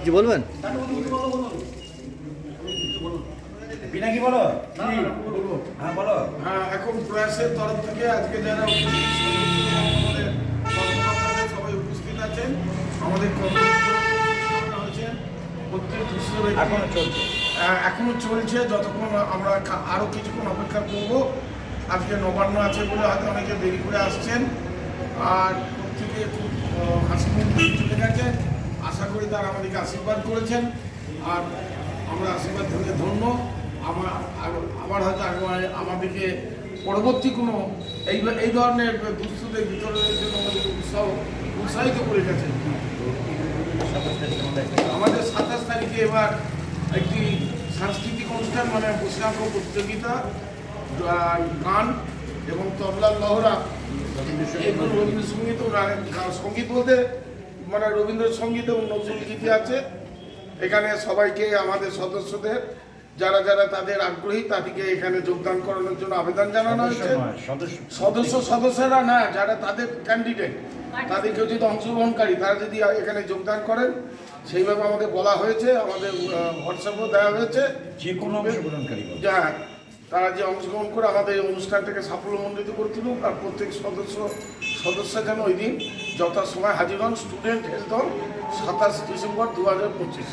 জি বলবেন। পিনাকি বলো। হ্যাঁ বলো। হ্যাঁ, এখন প্রয়াসের তরফ থেকে আজকে যারা উপস্থিত সদস্য আমাদের কর্মকর্তাদের সবাই উপস্থিত আছেন, আমাদের কর্মকর্তা হয়েছে প্রত্যেক দুশো এখনো চলছে। এখনো চলছে, যতক্ষণ আমরা আরও কিছুক্ষণ অপেক্ষা করব। আজকে নবান্ন আছে বলে হয়তো অনেকে দেরি করে আসছেন, আর প্রত্যেকে খুব হাসি মুখ নিয়ে চলে গেছেন। আশা করি তারা আমাদেরকে আশীর্বাদ করেছেন, আর আমরা আশীর্বাদ থেকে ধন্য। আবার হয়তো আমাদেরকে পরবর্তী কোনো এই ধরনের দুস্থদের বিতরণের জন্য আমাদেরকে উৎসাহিত করে গেছেন। আমাদের 27 তারিখে এবার একটি সাংস্কৃতিক অনুষ্ঠান, মানে বৈশাখ প্রতিযোগিতা, গান এবং তবলার লহরা, রবীন্দ্রসঙ্গীত ও সঙ্গীত বলতে মানে রবীন্দ্রসঙ্গীত এবং নজরুল গীতি আছে। এখানে সবাইকে আমাদের সদস্যদের যারা যারা তাদের আগ্রহী তাদেরকে এখানে যোগদান করানোর জন্য আবেদন জানানো হয়েছে। সদস্যরা না, যারা তাদের ক্যান্ডিডেট, তাদেরকে যদি অংশগ্রহণকারী তারা যদি এখানে যোগদান করেন সেইভাবে আমাদের বলা হয়েছে, আমাদের হোয়াটসঅ্যাপও দেওয়া হয়েছে। যে কোনো অংশগ্রহণকারী তারা যে অংশগ্রহণ করে আমাদের এই অনুষ্ঠানটাকে সাফল্যমণ্ডিত করে তুলুক, আর প্রত্যেক সদস্য যেন ওই দিন যথাসময় হাজির হন। স্টুডেন্ট হেলথ হল 27 ডিসেম্বর 2025।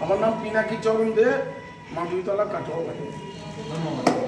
আমার নাম পিনাকি চরণ দে, মাধুরীতলা, কাটোয়া বাড়ি। ধন্যবাদ।